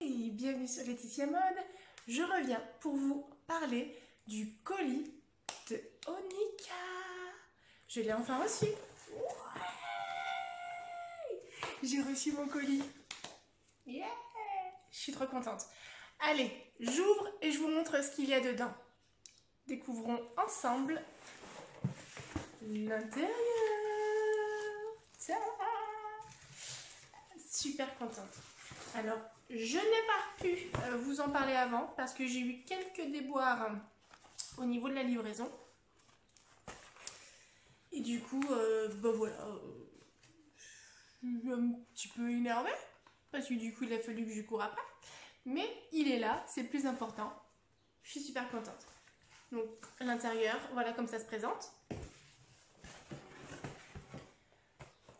Et bienvenue sur Laetitia Mode. Je reviens pour vous parler du colis de Onika. Je l'ai enfin reçu. Ouais, j'ai reçu mon colis. Yeah, je suis trop contente. Allez, j'ouvre et je vous montre ce qu'il y a dedans. Découvrons ensemble l'intérieur. Super contente. Alors, je n'ai pas pu vous en parler avant parce que j'ai eu quelques déboires au niveau de la livraison. Et du coup, bah voilà, je suis un petit peu énervée parce que du coup, il a fallu que je cours après. Mais il est là, c'est le plus important. Je suis super contente. Donc, à l'intérieur, voilà comme ça se présente.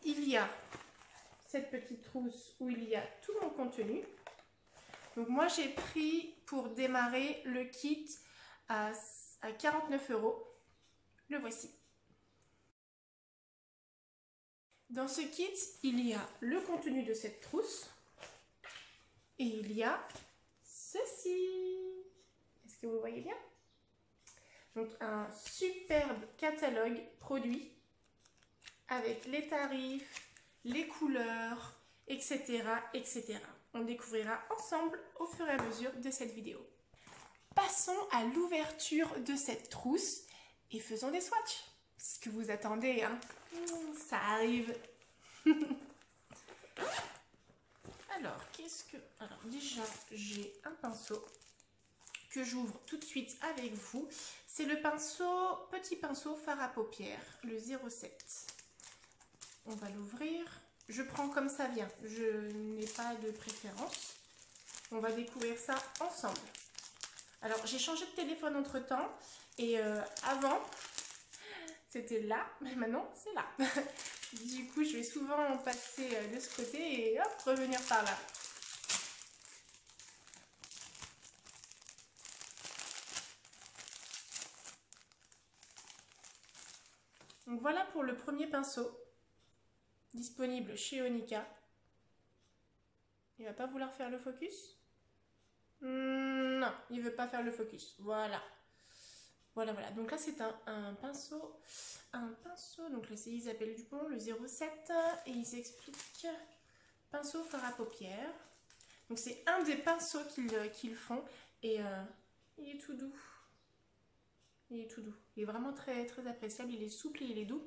Il y a cette petite trousse où il y a tout mon contenu. Donc moi j'ai pris pour démarrer le kit à 49 €. Le voici. Dans ce kit, il y a le contenu de cette trousse et il y a ceci. Est-ce que vous voyez bien? Donc un superbe catalogue produit avec les tarifs, les couleurs, etc., etc. On découvrira ensemble au fur et à mesure de cette vidéo. Passons à l'ouverture de cette trousse et faisons des swatchs. Ce que vous attendez, hein? Ça arrive. Alors, Alors déjà, j'ai un pinceau que j'ouvre tout de suite avec vous. C'est le petit pinceau fard à paupières, le 07. On va l'ouvrir. Je prends comme ça vient. Je n'ai pas de préférence. On va découvrir ça ensemble. Alors, j'ai changé de téléphone entre temps. Et avant, c'était là. Mais maintenant, c'est là. Du coup, je vais souvent passer de ce côté et hop, revenir par là. Donc voilà pour le premier pinceau. Disponible chez Onika. Il va pas vouloir faire le focus? Non, il veut pas faire le focus. Voilà. Voilà. Donc là, c'est un pinceau. Donc là, c'est Isabelle Dupont, le 07. Et il s'explique pinceau fard à paupières. Donc c'est un des pinceaux qu'ils font. Et il est tout doux. Il est tout doux. Il est vraiment très, très appréciable. Il est souple et il est doux.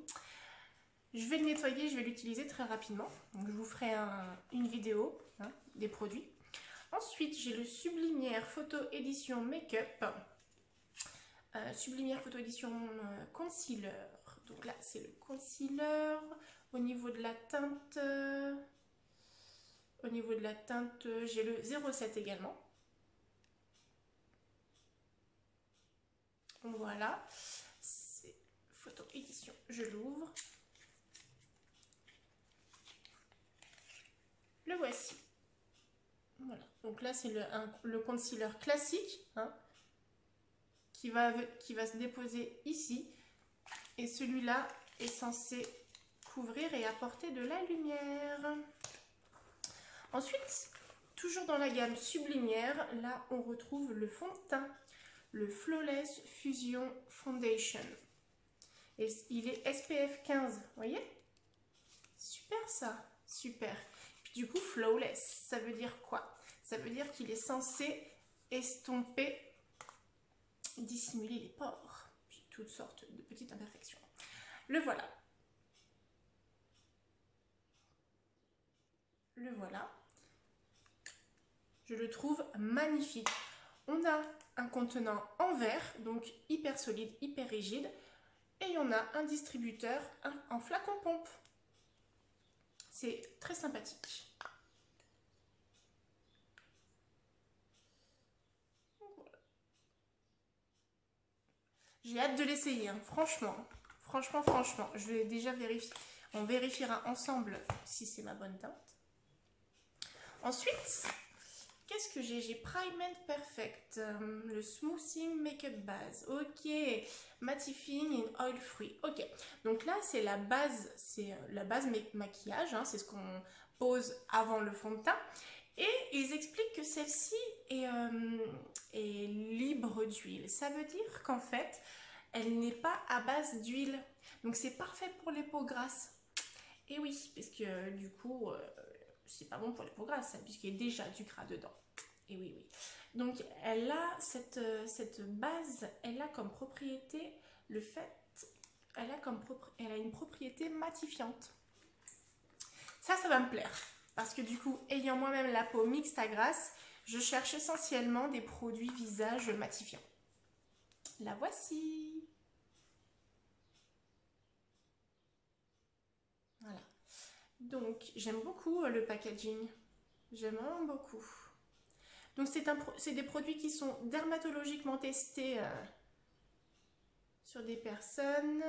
Je vais le nettoyer, je vais l'utiliser très rapidement. Donc je vous ferai une vidéo des produits. Ensuite, j'ai le Sublimière Photo Édition Make-up. Sublimière Photo Édition Concealer. Donc là, c'est le concealer. Au niveau de la teinte, j'ai le 07 également. Donc voilà, c'est Photo Édition. Je l'ouvre. Le voici. Voilà. Donc là, c'est le concealer classique qui va se déposer ici. Et celui-là est censé couvrir et apporter de la lumière. Ensuite, toujours dans la gamme Sublimière, là, on retrouve le fond de teint, le Flawless Fusion Foundation. Et il est SPF 15, vous voyez? Super ça, super. Puis du coup, Flawless, ça veut dire quoi? Ça veut dire qu'il est censé estomper, dissimuler les pores, puis toutes sortes de petites imperfections. Le voilà. Le voilà. Je le trouve magnifique. On a un contenant en verre, donc hyper solide, hyper rigide. Et on a un distributeur en flacon pompe. C'est très sympathique. J'ai hâte de l'essayer, hein. Franchement. Je vais déjà vérifier. On vérifiera ensemble si c'est ma bonne teinte. Ensuite, qu'est-ce que j'ai? J'ai Prime and Perfect, le Smoothing Makeup Base. Ok, Mattifying and Oil Free. Ok, donc là c'est la base maquillage, hein, c'est ce qu'on pose avant le fond de teint. Et ils expliquent que celle-ci est libre d'huile. Ça veut dire qu'en fait, elle n'est pas à base d'huile. Donc c'est parfait pour les peaux grasses. Et oui, parce que du coup, c'est pas bon pour les peaux grasses, puisqu'il y a déjà du gras dedans. Et oui, oui. Donc elle a cette base, elle a comme propriété le fait, elle a une propriété matifiante. Ça va me plaire. Parce que du coup, ayant moi-même la peau mixte à grasse, je cherche essentiellement des produits visage matifiants. La voici. Voilà. Donc, j'aime beaucoup le packaging. J'aime vraiment beaucoup. Donc, c'est des produits qui sont dermatologiquement testés sur des personnes.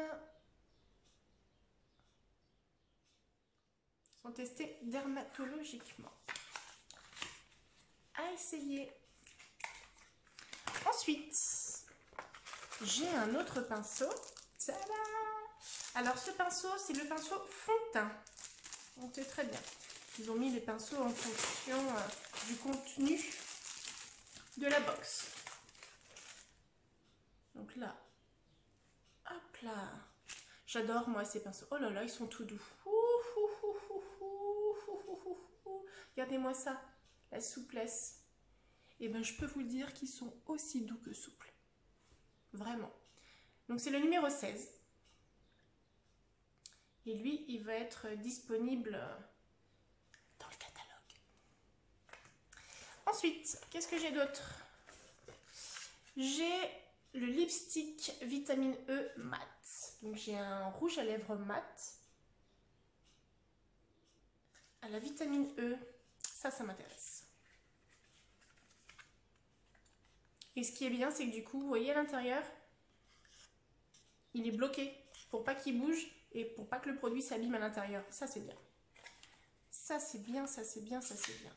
Sont testés dermatologiquement. À essayer. Ensuite, j'ai un autre pinceau. Tada! Alors ce pinceau, c'est le pinceau fond de teint. Donc c'est très bien. Ils ont mis les pinceaux en fonction du contenu de la box. Donc là, hop là. J'adore moi ces pinceaux. Oh là là, ils sont tout doux. Regardez-moi ça, la souplesse. Et ben je peux vous dire qu'ils sont aussi doux que souples. Vraiment. Donc c'est le numéro 16. Et lui, il va être disponible dans le catalogue. Ensuite, qu'est-ce que j'ai d'autre? J'ai le lipstick vitamine E mat. Donc j'ai un rouge à lèvres mat à la vitamine E. Ça m'intéresse. Et ce qui est bien, c'est que du coup, vous voyez à l'intérieur, il est bloqué pour pas qu'il bouge et pour pas que le produit s'abîme à l'intérieur. Ça, c'est bien. Ça, c'est bien, ça, c'est bien, ça, c'est bien.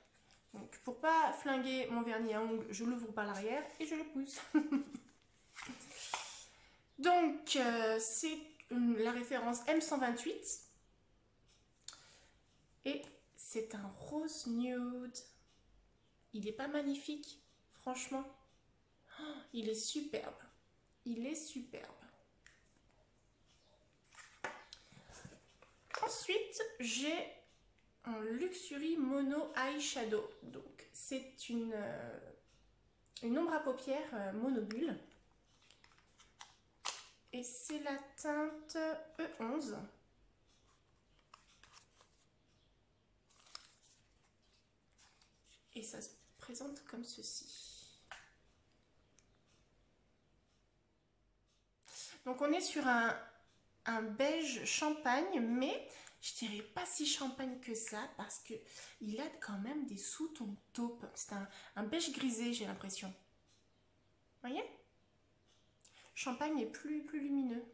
Donc, pour pas flinguer mon vernis à ongles, je l'ouvre par l'arrière et je le pousse. Donc, c'est la référence M128. Et c'est un rose nude. Il n'est pas magnifique, franchement. Oh, il est superbe. Il est superbe. Ensuite, j'ai un Luxury Mono Eyeshadow. Donc, c'est une ombre à paupières monobulle. Et c'est la teinte E11. Et ça se présente comme ceci. Donc on est sur un beige champagne, mais je dirais pas si champagne que ça, parce que il a quand même des sous-tons taupe. C'est un beige grisé, j'ai l'impression. Vous voyez? Champagne est plus lumineux.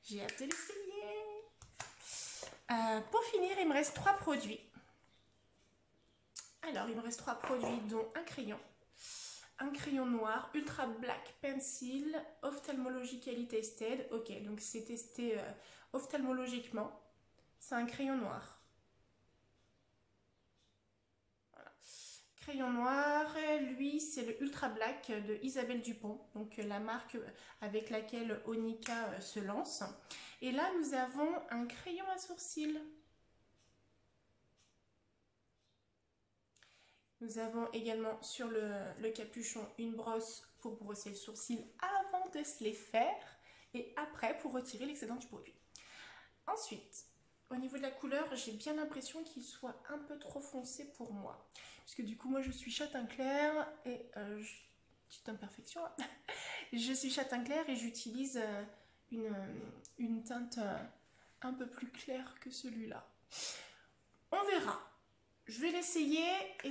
J'ai hâte de l'essayer. Pour finir, il me reste 3 produits. Alors, il me reste 3 produits, dont un crayon noir, Ultra Black Pencil, Ophthalmologically Tested. Ok, donc c'est testé ophtalmologiquement. C'est un crayon noir. Voilà. Crayon noir, lui, c'est le Ultra Black de Isabelle Dupont, donc la marque avec laquelle Onika se lance. Et là, nous avons un crayon à sourcils. Nous avons également sur le capuchon une brosse pour brosser le sourcil avant de se les faire et après pour retirer l'excédent du produit. Ensuite, au niveau de la couleur, j'ai bien l'impression qu'il soit un peu trop foncé pour moi. Puisque du coup, moi je suis châtain clair et petite imperfection. Je suis châtain clair et j'utilise une teinte un peu plus claire que celui-là. On verra. Je vais l'essayer et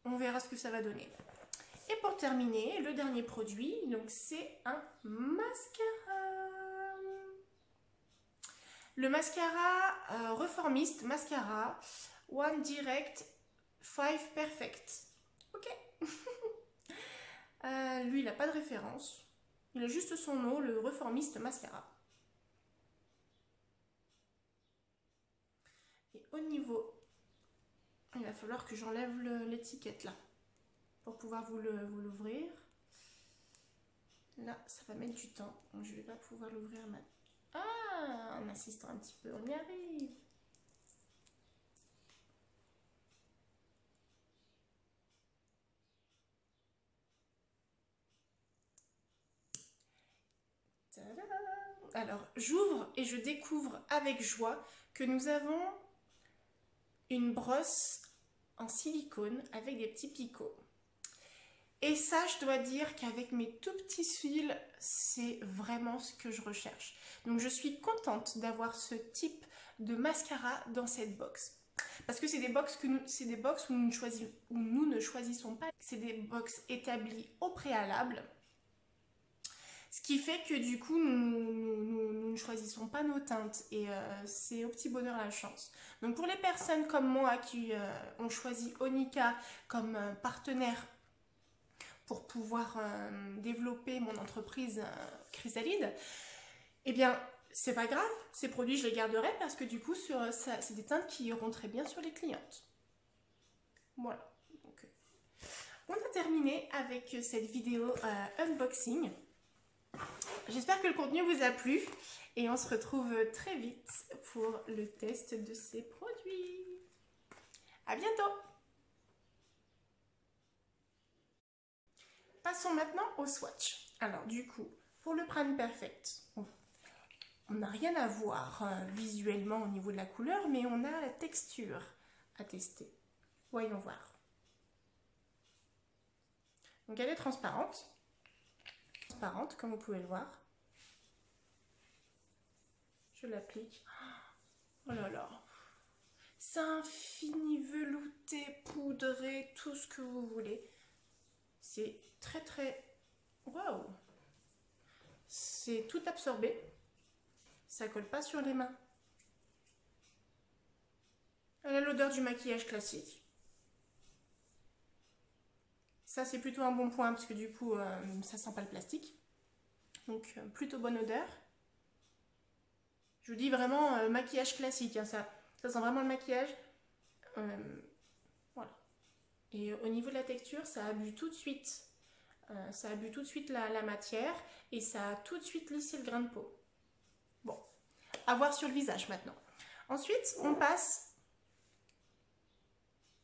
on verra ce que ça va donner. Et pour terminer, le dernier produit, donc c'est un mascara. Le mascara Reformist Mascara One Direct Five Perfect. Ok. Lui, il n'a pas de référence. Il a juste son nom, le Reformiste Mascara. Et au niveau... Il va falloir que j'enlève l'étiquette là. Pour pouvoir vous l'ouvrir. Là, ça va mettre du temps. Donc, je ne vais pas pouvoir l'ouvrir maintenant. Ah, en insistant un petit peu, on y arrive. Alors, j'ouvre et je découvre avec joie que nous avons une brosse en silicone avec des petits picots. Et ça, je dois dire qu'avec mes tout petits cils, c'est vraiment ce que je recherche. Donc, je suis contente d'avoir ce type de mascara dans cette box. Parce que c'est des box où nous ne choisissons pas. C'est des box établies au préalable. Ce qui fait que du coup, nous ne choisissons pas nos teintes et c'est au petit bonheur la chance. Donc pour les personnes comme moi qui ont choisi Onika comme partenaire pour pouvoir développer mon entreprise Chrysalide, eh bien, c'est pas grave, ces produits je les garderai parce que du coup, c'est des teintes qui iront très bien sur les clientes. Voilà. Donc, on a terminé avec cette vidéo unboxing. J'espère que le contenu vous a plu et on se retrouve très vite pour le test de ces produits. À bientôt! Passons maintenant au swatch. Alors du coup, pour le Prime Perfect, on n'a rien à voir visuellement au niveau de la couleur, mais on a la texture à tester. Voyons voir. Donc elle est transparente. Transparente, comme vous pouvez le voir. Je l'applique. Oh là là! C'est un fini velouté, poudré, tout ce que vous voulez. C'est très très... Waouh! C'est tout absorbé. Ça colle pas sur les mains. Elle a l'odeur du maquillage classique. Ça c'est plutôt un bon point parce que du coup ça sent pas le plastique. Donc plutôt bonne odeur. Je vous dis vraiment maquillage classique. Hein, ça sent vraiment le maquillage. Voilà. Et au niveau de la texture, ça a bu tout de suite. Ça a bu tout de suite la matière et ça a tout de suite lissé le grain de peau. Bon, à voir sur le visage maintenant. Ensuite, on passe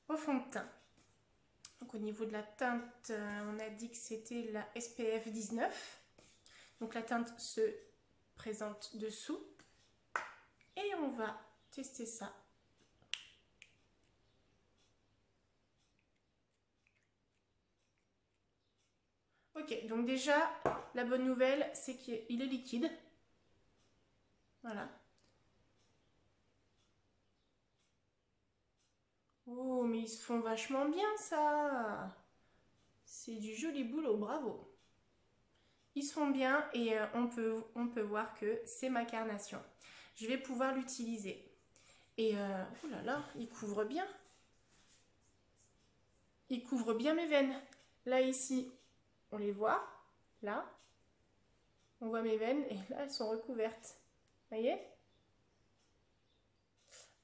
au fond de teint. Donc au niveau de la teinte, on a dit que c'était la SPF 19. Donc la teinte se présente dessous. Et on va tester ça. Ok, donc déjà, la bonne nouvelle, c'est qu'il est liquide. Voilà. Oh, mais ils se font vachement bien, ça. C'est du joli boulot, bravo. Ils se font bien et on peut voir que c'est ma carnation. Je vais pouvoir l'utiliser. Et oh là là, il couvre bien. Il couvre bien mes veines. Là, ici, on les voit. Là, on voit mes veines et là, elles sont recouvertes. Vous voyez?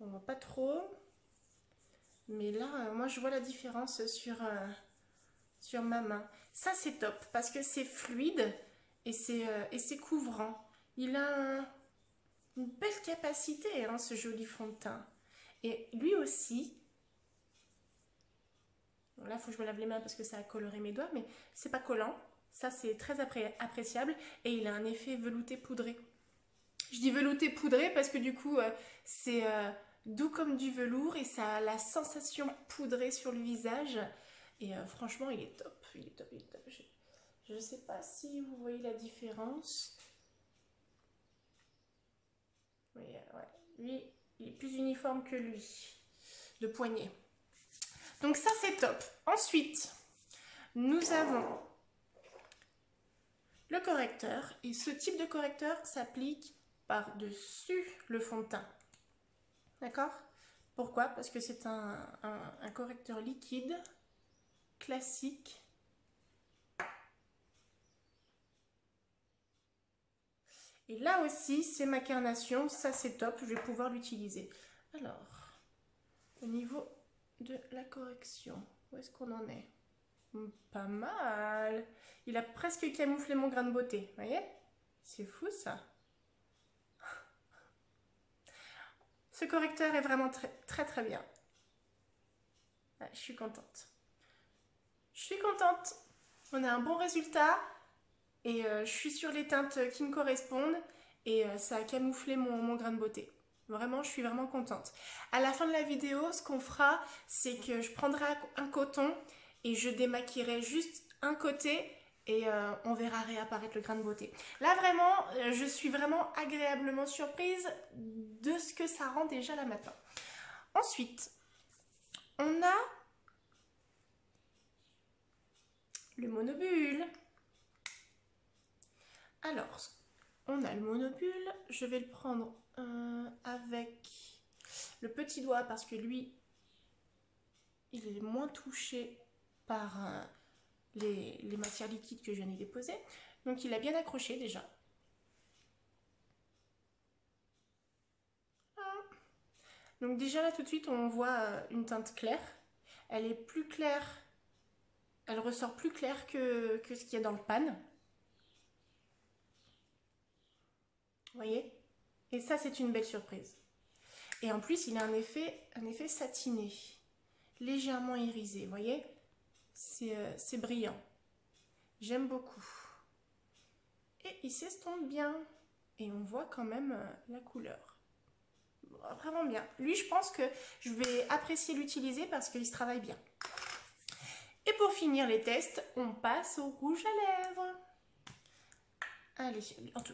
On voit pas trop. Mais là, moi, je vois la différence sur ma main. Ça, c'est top parce que c'est fluide et c'est couvrant. Il a une belle capacité, hein, ce joli fond de teint. Et lui aussi, bon, là, il faut que je me lave les mains parce que ça a coloré mes doigts, mais c'est pas collant. Ça, c'est très appréciable et il a un effet velouté poudré. Je dis velouté poudré parce que du coup, c'est doux comme du velours et ça a la sensation poudrée sur le visage. Et franchement, il est top. Il est top, il est top. Je ne sais pas si vous voyez la différence. Mais ouais, lui, il est plus uniforme que lui, de poignet. Donc ça, c'est top. Ensuite, nous avons le correcteur. Et ce type de correcteur s'applique par-dessus le fond de teint. D'accord? Pourquoi? Parce que c'est un correcteur liquide classique. Et là aussi, c'est ma carnation, ça c'est top, je vais pouvoir l'utiliser. Alors, au niveau de la correction, où est-ce qu'on en est? Pas mal. Il a presque camouflé mon grain de beauté, vous voyez? C'est fou ça. Ce correcteur est vraiment très bien. Ouais, je suis contente. Je suis contente. On a un bon résultat et je suis sur les teintes qui me correspondent et ça a camouflé mon grain de beauté. Vraiment, je suis vraiment contente. À la fin de la vidéo, ce qu'on fera, c'est que je prendrai un coton et je démaquillerai juste un côté et on verra réapparaître le grain de beauté. Là, vraiment, je suis vraiment agréablement surprise de ce que ça rend déjà là maintenant. Ensuite, on a le monobule. Alors, on a le monobule. Je vais le prendre avec le petit doigt parce que lui, il est moins touché par les matières liquides que je viens d'y déposer. Donc, il a bien accroché déjà. Donc déjà là tout de suite on voit une teinte claire. Elle est plus claire, elle ressort plus claire que ce qu'il y a dans le pan. Vous voyez? Et ça c'est une belle surprise. Et en plus il a un effet satiné, légèrement irisé, vous voyez? C'est brillant. J'aime beaucoup. Et il s'estompe bien. Et on voit quand même la couleur. Vraiment bien. Lui je pense que je vais apprécier l'utiliser parce qu'il se travaille bien. Et pour finir les tests, on passe au rouge à lèvres. Allez,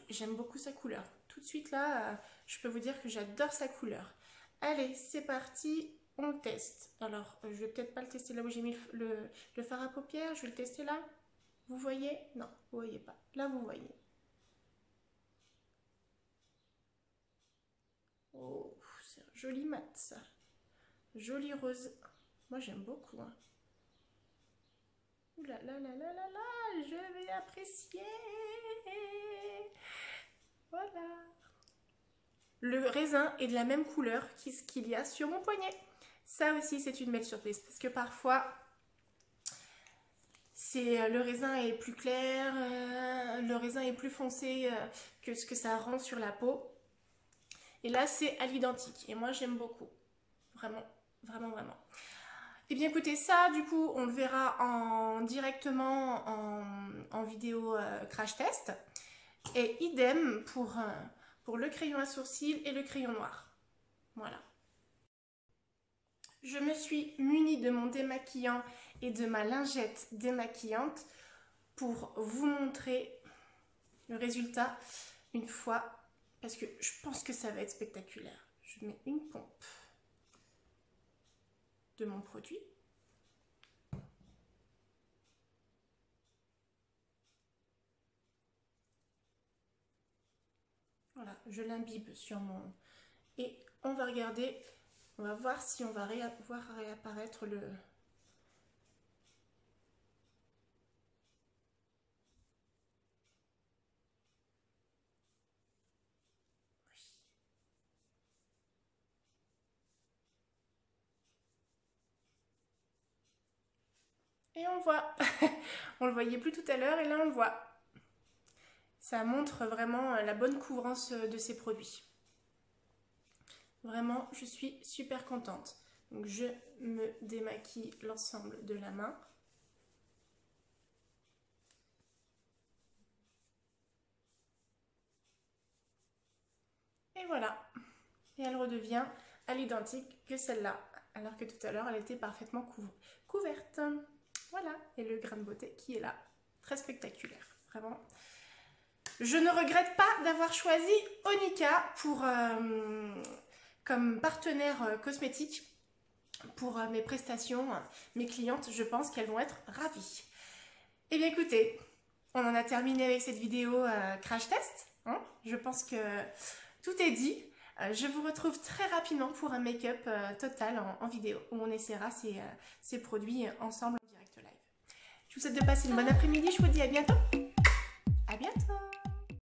j'aime beaucoup sa couleur. Tout de suite là, je peux vous dire que j'adore sa couleur. Allez, c'est parti, on le teste. Alors, je vais peut-être pas le tester là où j'ai mis le fard à paupières, je vais le tester là. Vous voyez? Non, vous voyez pas. Là, vous voyez. Oh, c'est un joli mat ça. Joli rose. Moi, j'aime beaucoup. Hein. Ouh là là là là là là, je vais apprécier. Voilà. Le raisin est de la même couleur qu'il y a sur mon poignet. Ça aussi, c'est une belle surprise parce que parfois, le raisin est plus clair, le raisin est plus foncé que ce que ça rend sur la peau. Et là, c'est à l'identique. Et moi, j'aime beaucoup. Vraiment, vraiment, vraiment. Et bien écoutez, ça, du coup, on le verra directement en vidéo crash test. Et idem pour le crayon à sourcils et le crayon noir. Voilà. Je me suis munie de mon démaquillant et de ma lingette démaquillante pour vous montrer le résultat une fois, parce que je pense que ça va être spectaculaire. Je mets une pompe de mon produit. Voilà, je l'imbibe sur mon... Et on va regarder, on va voir si on va voir réapparaître le... Et on voit, on le voyait plus tout à l'heure et là on le voit. Ça montre vraiment la bonne couvrance de ces produits. Vraiment, je suis super contente. Donc je me démaquille l'ensemble de la main. Et voilà. Et elle redevient à l'identique que celle-là. Alors que tout à l'heure, elle était parfaitement couverte. Voilà. Et le grain de beauté qui est là. Très spectaculaire. Vraiment. Je ne regrette pas d'avoir choisi Onika comme partenaire cosmétique pour mes prestations. Mes clientes, je pense qu'elles vont être ravies. Et bien écoutez, on en a terminé avec cette vidéo crash test. Hein, je pense que tout est dit. Je vous retrouve très rapidement pour un make-up total en vidéo où on essaiera ces produits ensemble en direct live. Je vous souhaite de passer une bonne après-midi. Je vous dis à bientôt. À bientôt.